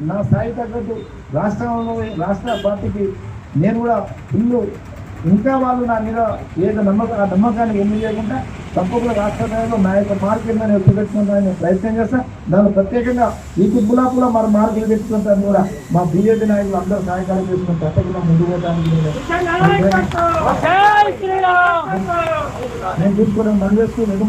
నా స్థాయి తగ్గట్టు రాష్ట్ర పార్టీకి నేను కూడా ఇల్లు ఇంకా వాళ్ళు నా మీద ఏదో నమ్మకాన్ని ఏమి చేయకుండా తప్పకుండా రాష్ట్ర స్థాయిలో నా యొక్క మార్కెట్ నేను పెట్టుకుంటానని ప్రయత్నం చేస్తాను. దాన్ని ప్రత్యేకంగా ఈ గులాపులో మన మార్కులు పెట్టుకుంటాను కూడా మా బీజేపీ నాయకులు అందరూ సహాయకాలు చేసుకుని తప్పకుండా ముందుకు పోవడానికి నేను చూసుకోవడం పనిచేస్తూ లేదు.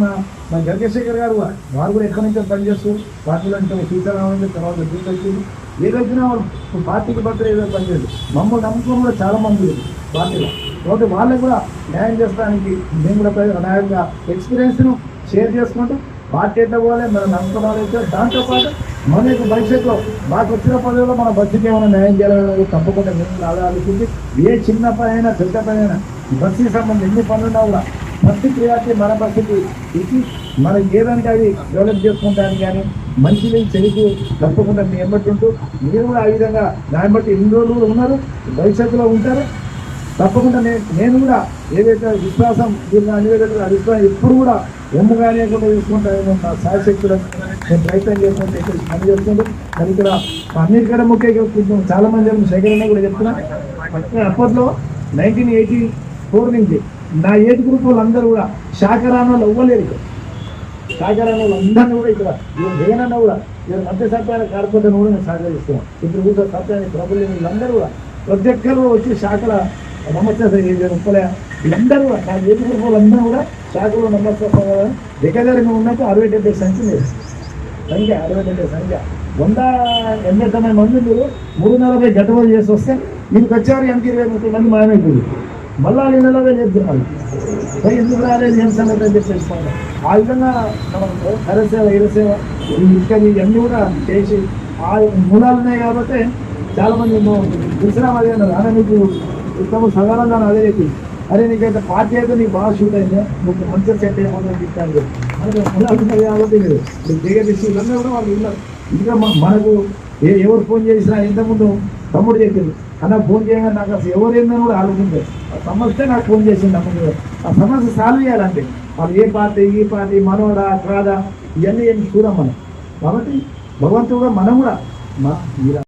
మా జగశేఖర్ గారు వారు కూడా ఎక్కడి నుంచో పనిచేస్తూ పార్టీలో సీతారామన్ తర్వాత వచ్చింది ఏదైనా వాళ్ళు పార్టీకి బట్టి ఏదో పనిచేయదు. మమ్మల్ని నమ్ముకొని కూడా చాలా మంది పార్టీలో కాబట్టి వాళ్ళకి కూడా న్యాయం చేస్తానికి మేము కూడా నా యొక్క ఎక్స్పీరియన్స్ను షేర్ చేసుకుంటూ పార్టీ ఎట్లా పోవాలి మన నమ్మకాలు అయితే దాంతోపాటు మన యొక్క భవిష్యత్తులో మాకు వచ్చిన పదవిలో మన బస్సుకి ఏమైనా న్యాయం చేయాలనేది తప్పకుండా మేము ఆలోచించి ఏ చిన్న పని అయినా పెద్ద పని అయినా బస్సుకి సంబంధించి ఎన్ని పనులున్నా కూడా బస్సు క్రియాకి మన బస్సుకి ఇచ్చి మనం ఏదానికి అవి డెవలప్ చేసుకుంటానికి కానీ మంచిది చెడుకు తప్పకుండా మీ ఎమ్మట్టుంటూ మీరు కూడా ఆ విధంగా దాన్ని బట్టి ఎన్ని రోజులు కూడా ఉన్నారు, భవిష్యత్తులో ఉంటారు. తప్పకుండా నేను కూడా ఏదైతే విశ్వాసం అభిప్రాయం ఎప్పుడు కూడా ఎమ్ముగానే కూడా తీసుకుంటాను నా సాయశక్తులను నేను ప్రయత్నం చేసుకుంటే పని చేస్తుంటే కానీ ఇక్కడ అన్నిటికంటే ముఖ్యంగా చాలా మంది సేకరణ కూడా చెప్తున్నా. అప్పట్లో 1984 నుంచి నా ఏజ్ గ్రూప్ వాళ్ళందరూ కూడా శాఖరాణాలు ఇవ్వలేరు. శాఖరాణాలు అందరినీ కూడా ఇక్కడ జగనన్న కూడా మధ్య సత్యాన్ని కార్పొరేటర్ కూడా నేను సహకరిస్తున్నాను. ఇప్పుడు కూడా సత్యాన్ని ప్రభుత్వం వీళ్ళందరూ కూడా ప్రతి ఒక్కరు వచ్చి శాఖల నమస్తే ఉప్పలే వీళ్ళందరూ కూడా నా ఏజ్ గ్రూప్ వాళ్ళందరూ కూడా శాఖలో నమస్తే దగ్గర ఉన్నట్టు 60-70 సంఖ్య లేదు. 60-70 సంఖ్య 180 మంది మీరు 340 గతవలు చేసి వస్తే మీకు వచ్చారు 80-20 మంది మాయమైపోయింది. మళ్ళా నెలవే చెప్తున్నారు ఎందుకు రాలేదు ఏం సంగతి అని చెప్పి తెలుసుకోవాలి. ఆ విధంగా మనం కరసేవ ఇరసేవ ఇంకా ఇవన్నీ కూడా చేసి ఆ మూలాలు ఉన్నాయి కాబట్టి చాలామంది తెలిసినా అదే అన్నారు. అనే నీకు ఉత్తమ సదానంగా అదే చెప్పింది, అరే నీకైతే పార్టీ అయితే నీకు బాగా షూట్ అయింది, నువ్వు మంచిగా సెట్ అయిపోతుందని చెప్తాను. మనకు మూలాలు ఉన్నాయి కాబట్టి లేదు దిగ ఇవన్నీ కూడా వాళ్ళు ఉన్నారు. ఇంకా మనకు ఎవరు ఫోన్ చేసినా ఇంతకుముందు తమ్ముడు చెప్పింది అన్న ఫోన్ చేయగానే నాకు అసలు ఎవరు ఏందని కూడా ఆలోచించారు. ఆ సమస్య నాకు ఫోన్ చేసింది అమ్మ. ఆ సమస్య సాల్వ్ చేయాలంటే వాళ్ళు ఏ పార్టీ ఈ పార్టీ మనోడా కాదా ఇవన్నీ ఏమి చూడం మనం. కాబట్టి భగవంతుడు కూడా మనం కూడా